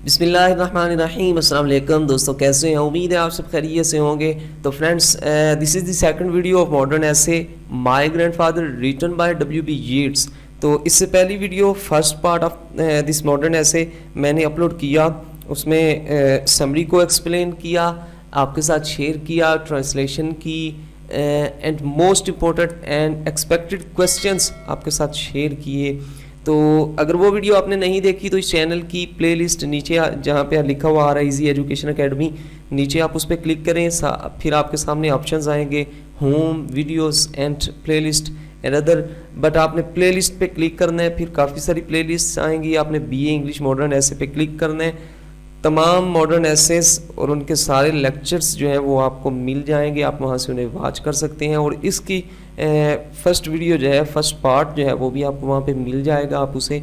بسم اللہ الرحمن الرحیم. السلام علیکم دوستو, کیسے ہیں؟ امید ہے آپ سب خیریت سے ہوں گے. تو friends, this is the second video of modern essay my grandfather written by W.B.Yeats. تو اس سے پہلی video first part of this modern essay میں نے اپلوڈ کیا, اس میں سمری کو ایکسپلین کیا, آپ کے ساتھ شیئر کیا, ٹرانسلیشن کی, and most important and expected questions آپ کے ساتھ شیئر کیے. تو اگر وہ ویڈیو آپ نے نہیں دیکھی تو اس چینل کی پلے لسٹ نیچے جہاں پہ لکھا ہوا آ رہا ہے ایزی ایجوکیشن اکیڈمی, نیچے آپ اس پہ کلک کریں, پھر آپ کے سامنے آپشنز آئیں گے home, videos and play list and other. But آپ نے پلے لسٹ پہ کلک کرنا ہے, پھر کافی ساری پلے لسٹ آئیں گی, آپ نے BA انگلش ماڈرن ایسے پہ کلک کرنا ہے. تمام ماڈرن ایسیز اور ان کے سارے لیکچرز جو ہیں وہ آپ کو مل جائیں گے, آپ وہاں سے انہیں واچ کر سکتے ہیں. اور اس کی فرسٹ ویڈیو جو ہے, فرسٹ پارٹ جو ہے وہ بھی آپ کو وہاں پہ مل جائے گا, آپ اسے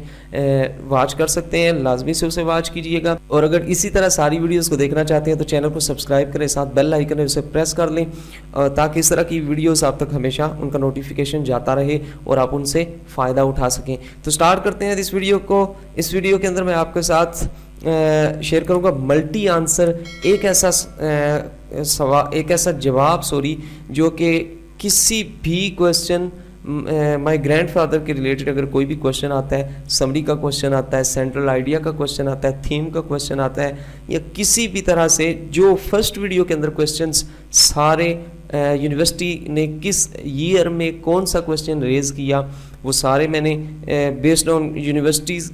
واچ کر سکتے ہیں, لازمی سے اسے واچ کیجئے گا. اور اگر اسی طرح ساری ویڈیوز کو دیکھنا چاہتے ہیں تو چینل کو سبسکرائب کریں, ساتھ بیل آئیکن ہے اسے پریس کر لیں تاکہ اس طرح کی ویڈیوز آپ تک ہمیشہ ان کا نوٹیفیکیشن جاتا رہے اور آپ ان سے فائدہ اٹھا سکیں. تو سٹارٹ کرتے ہیں اس ویڈیو کو. اس ویڈیو کے اندر میں آپ کے ساتھ شیئر کروں گا ملٹی آنسر, ایک ایسا جواب جو کہ کسی بھی کویسچن مائی گرینڈ فادر کے ریلیٹڈ اگر کوئی بھی کویسچن آتا ہے, سمری کا کویسچن آتا ہے, سینٹرل آئیڈیا کا کویسچن آتا ہے, تھیم کا کویسچن آتا ہے, یا کسی بھی طرح سے جو فرسٹ ویڈیو کے اندر کویسچنس سارے یونیورسٹی نے کس ایئر میں کون سا کویسچن ریز کیا, وہ سارے میں نے based on universities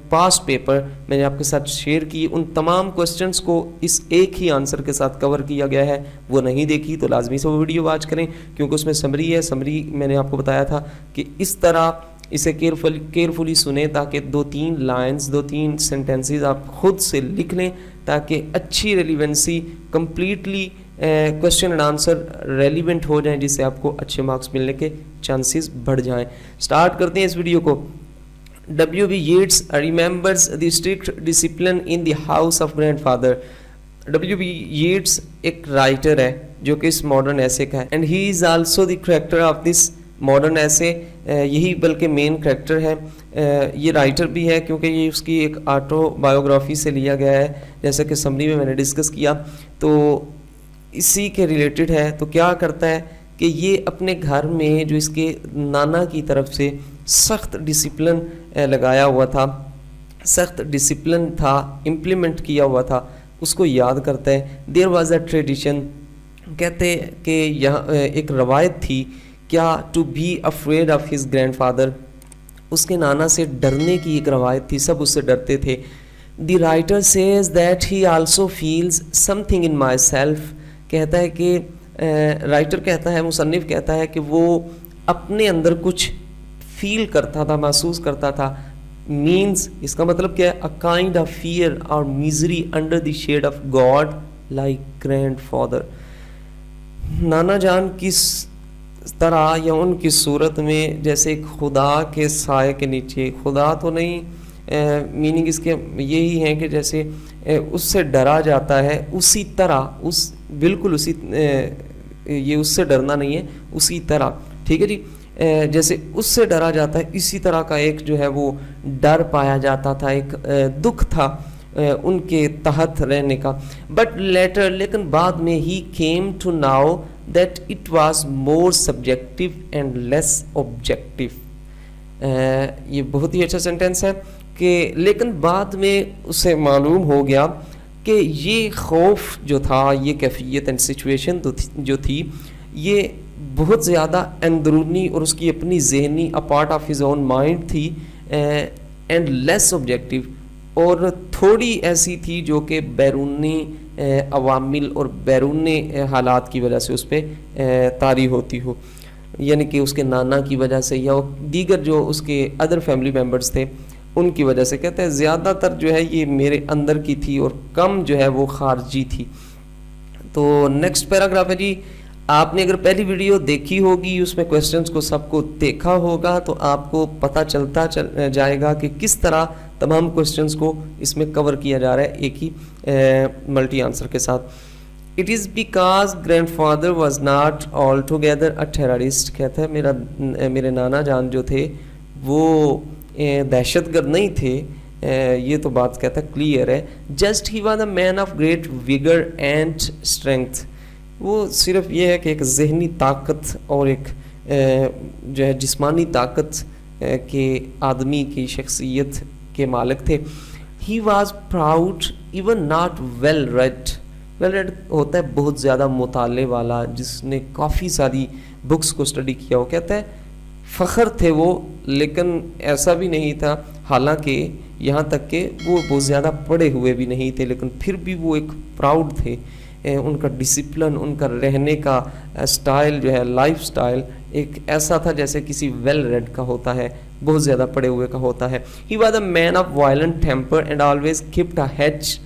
pass paper میں نے آپ کے ساتھ شیئر کی. ان تمام کویسچنس کو اس ایک ہی آنسر کے ساتھ کور کیا گیا ہے. وہ نہیں دیکھی تو لازمی سے وہ ویڈیو واچ کریں کیونکہ اس میں سمری ہے. سمری میں نے آپ کو بتایا تھا کہ اس طرح اسے کیئرفلی سنیں تاکہ 2-3 لائنز 2-3 سینٹینسز آپ خود سے لکھ لیں تاکہ اچھی relevancy completely question and answer relevant ہو جائیں, جس سے آپ کو اچھے مارکس ملنے کے چانسز بڑھ جائیں. سٹارٹ کرتے ہیں اس ویڈیو کو. W.B.Yeats remembers the strict discipline in the house of grandfather. W.B.Yeats ایک رائٹر ہے جو کہ اس ماڈرن ایسے کا ہے, and he is also the character of this modern ایسے. یہی بلکہ مین کریکٹر ہے, یہ رائٹر بھی ہے کیونکہ یہ اس کی ایک آٹو بایوگرافی سے لیا گیا ہے, جیسا کہ سمری میں نے ڈسکس کیا. تو اسی کے ریلیٹڈ ہے. تو کیا کرتا ہے کہ یہ اپنے گھر میں جو اس کے نانا کی طرف سے سخت ڈسپلن لگایا ہوا تھا, سخت ڈسپلن تھا, امپلیمنٹ کیا ہوا تھا, اس کو یاد کرتا ہے. دیر واز اے ٹریڈیشن, کہتے کہ یہاں ایک روایت تھی کیا, to be afraid of his grandfather, اس کے نانا سے ڈرنے کی ایک روایت تھی, سب اس سے ڈرتے تھے. The writer says that he also feels some thing in my self, کہتا ہے کہ رائٹر کہتا ہے, مصنف کہتا ہے کہ وہ اپنے اندر کچھ فیل کرتا تھا, محسوس کرتا تھا. مینز اس کا مطلب کیا ہے, a kind of fear or misery under the shade of God like grandfather. نانا جان کس طرح یا ان کی صورت میں جیسے خدا کے سائے کے نیچے, خدا تو نہیں, میننگ اس کے یہی ہے کہ جیسے اس سے ڈرا جاتا ہے, اسی طرح, اس بالکل اسی, یہ اس سے ڈرنا نہیں ہے, اسی طرح, ٹھیک ہے جی, جیسے اس سے ڈرا جاتا ہے اسی طرح کا ایک جو ہے وہ ڈر پایا جاتا تھا, ایک دکھ تھا ان کے تحت رہنے کا. بٹ لیٹر, لیکن بعد میں ہی came to know that it was more subjective and less objective. یہ بہت ہی اچھا سینٹینس ہے کہ لیکن بعد میں اسے معلوم ہو گیا کہ یہ خوف جو تھا, یہ کیفیت اینڈ سچویشن جو تھی, یہ بہت زیادہ اندرونی اور اس کی اپنی ذہنی a part of his own mind تھی, and less objective, اور تھوڑی ایسی تھی جو کہ بیرونی عوامل اور بیرونی حالات کی وجہ سے اس پہ طاری ہوتی ہو, یعنی کہ اس کے نانا کی وجہ سے یا دیگر جو اس کے ادر فیملی ممبرز تھے ان کی وجہ سے. کہتے ہیں زیادہ تر جو ہے یہ میرے اندر کی تھی اور کم جو ہے وہ خارجی تھی. تو نیکسٹ پیراگراف ہے جی. آپ نے اگر پہلی ویڈیو دیکھی ہوگی, اس میں کویسچنز کو سب کو دیکھا ہوگا, تو آپ کو پتہ چلتا جائے گا کہ کس طرح تمام کویسچنز کو اس میں کور کیا جا رہا ہے ایک ہی ملٹی آنسر کے ساتھ. It is because grand father was not all together a terrorist, کہتا ہے میرے نانا جان جو تھے وہ دہشت گرد نہیں تھے, یہ تو بات کہتا ہے کلیئر ہے. Just he was a man of great vigour and strength. وہ صرف یہ ہے کہ ایک ذہنی طاقت اور ایک جو ہے جسمانی طاقت کے آدمی کی شخصیت کے مالک تھے. He was proud even not well read. Well read ہوتا ہے بہت زیادہ مطالعے والا, جس نے کافی ساری بکس کو اسٹڈی کیا. وہ کہتا ہے فخر تھے وہ, لیکن ایسا بھی نہیں تھا, حالانکہ یہاں تک کہ وہ بہت زیادہ پڑھے ہوئے بھی نہیں تھے, لیکن پھر بھی وہ ایک پراؤڈ تھے. ان کا ڈسپلن, ان کا رہنے کا سٹائل جو ہے, لائف سٹائل ایک ایسا تھا جیسے کسی ویل ریڈ کا ہوتا ہے, بہت زیادہ پڑھے ہوئے کا ہوتا ہے. He was a man of violent temper and always kept a hedge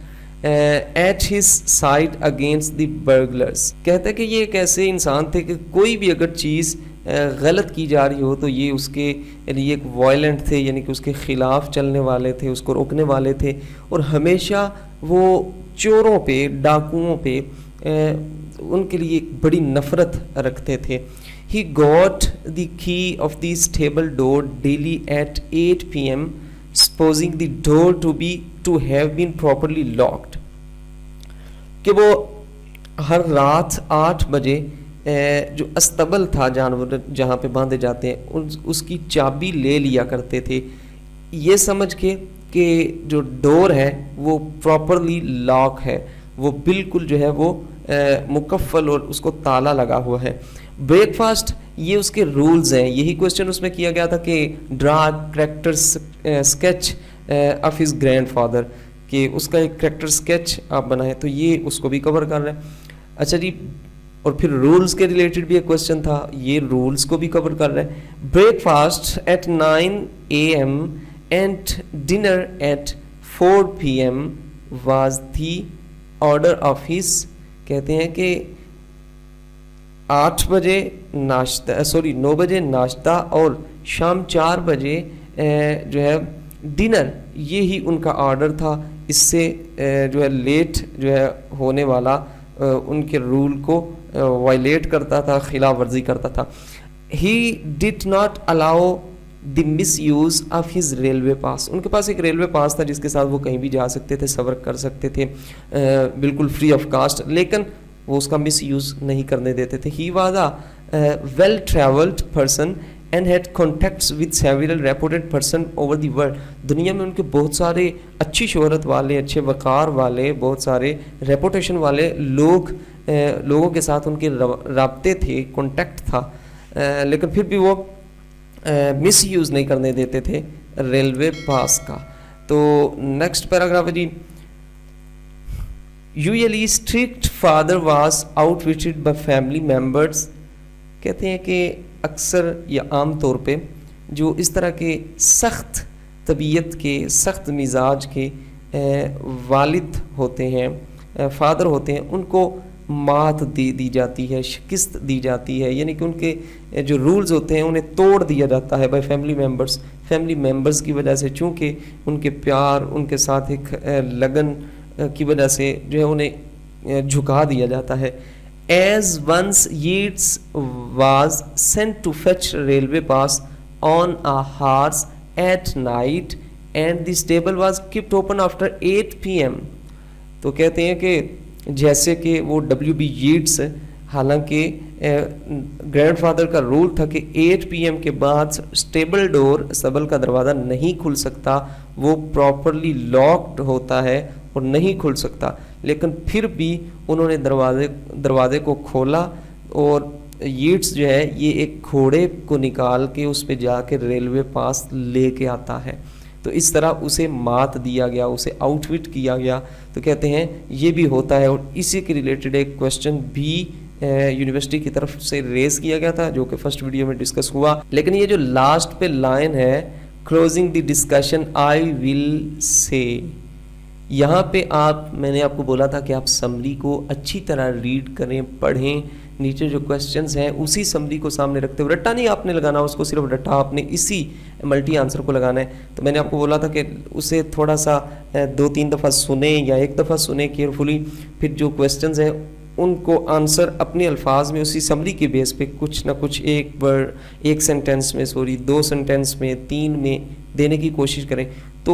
at his side against the burglars. کہتے ہیں کہ یہ ایک ایسے انسان تھے کہ کوئی بھی اگر چیز غلط کی جا رہی ہو تو یہ اس کے لیے ایک وائلنٹ تھے, یعنی کہ اس کے خلاف چلنے والے تھے, اس کو روکنے والے تھے, اور ہمیشہ وہ چوروں پہ, ڈاکوؤں پہ ان کے لیے ایک بڑی نفرت رکھتے تھے. He got the key of the stable door daily at 8 p.m. supposing the door to have been properly locked. کہ وہ ہر رات 8 بجے جو استبل تھا جانور جہاں پہ باندھے جاتے ہیں اس کی چابی لے لیا کرتے تھے, یہ سمجھ کے کہ جو ڈور ہے وہ پراپرلی لاک ہے, وہ بالکل جو ہے وہ مکفل اور اس کو تالا لگا ہوا ہے. بریک فاسٹ یہ اس کے رولز ہیں. یہی کوشچن اس میں کیا گیا تھا کہ draw character sketch of his grandfather, کہ اس کا ایک کریکٹر اسکیچ آپ بنائیں, تو یہ اس کو بھی کور کر رہے ہیں. اچھا جی, اور پھر رولز کے ریلیٹڈ بھی ایک کوشچن تھا, یہ رولز کو بھی کور کر رہے ہیں. Breakfast at 9 AM and dinner at 4 PM was the order of his. کہتے ہیں کہ 8 بجے ناشتہ 9 بجے ناشتہ اور شام 4 بجے جو ہے ڈنر, یہی ان کا آرڈر تھا. اس سے جو ہے لیٹ جو ہے ہونے والا ان کے رول کو وائلیٹ کرتا تھا, خلاف ورزی کرتا تھا. He did not allow the misuse of his railway pass. ان کے پاس ایک ریلوے پاس تھا جس کے ساتھ وہ کہیں بھی جا سکتے تھے, سفر کر سکتے تھے بالکل فری آف کاسٹ, لیکن وہ اس کا مس یوز نہیں کرنے دیتے تھے. He was a well travelled person and had contacts with several reputed person over the world. دنیا میں ان کے بہت سارے اچھی شہرت والے, اچھے وقار والے, بہت سارے ریپوٹیشن والے لوگوں کے ساتھ ان کے رابطے تھے, کانٹیکٹ تھا, لیکن پھر بھی وہ مس یوز نہیں کرنے دیتے تھے ریلوے پاس کا. تو نیکسٹ پیراگراف ہے جی. Usually strict father was outwitted by family members. کہتے ہیں کہ اکثر یا عام طور پہ جو اس طرح کے سخت طبیعت کے, سخت مزاج کے والد ہوتے ہیں, فادر ہوتے ہیں, ان کو مات دی جاتی ہے, شکست دی جاتی ہے, یعنی کہ ان کے جو رولز ہوتے ہیں انہیں توڑ دیا جاتا ہے by family members. Family members کی وجہ سے, چونکہ ان کے پیار, ان کے ساتھ ایک لگن کی وجہ سے جو ہے انہیں جھکا دیا جاتا ہے. As once Yeats was sent to fetch railway pass on a horse at night and the stable was kept open after 8 PM. تو کہتے ہیں کہ جیسے کہ وہ W.B. Yeats, حالانکہ گرینڈ فادر کا رول تھا کہ 8 PM کے بعد اسٹیبل ڈور, سبل کا دروازہ نہیں کھل سکتا, وہ پراپرلی لاکڈ ہوتا ہے اور نہیں کھل سکتا, لیکن پھر بھی انہوں نے دروازے کو کھولا, اور ییٹس جو ہے یہ ایک گھوڑے کو نکال کے اس پہ جا کے ریلوے پاس لے کے آتا ہے. تو اس طرح اسے مات دیا گیا, اسے آؤٹ وٹ کیا گیا. تو کہتے ہیں یہ بھی ہوتا ہے, اور اسی کے ریلیٹڈ ایک کوشچن بھی یونیورسٹی کی طرف سے ریز کیا گیا تھا جو کہ فرسٹ ویڈیو میں ڈسکس ہوا. لیکن یہ جو لاسٹ پہ لائن ہے, کلوزنگ دی ڈسکشن آئی ول سے, یہاں پہ میں نے آپ کو بولا تھا کہ آپ سمری کو اچھی طرح ریڈ کریں, پڑھیں, نیچے جو کوشچنز ہیں اسی سمری کو سامنے رکھتے ہوئے, رٹا نہیں آپ نے لگانا اس کو, صرف رٹا آپ نے اسی ملٹی آنسر کو لگانا ہے. تو میں نے آپ کو بولا تھا کہ اسے تھوڑا سا 2-3 دفعہ سنیں یا 1 دفعہ سنیں کیئرفلی, پھر جو کوشچنز ہیں ان کو آنسر اپنے الفاظ میں اسی سمری کے بیس پہ کچھ نہ کچھ ایک سینٹینس میں 2 سینٹینس میں 3 میں دینے کی کوشش کریں. تو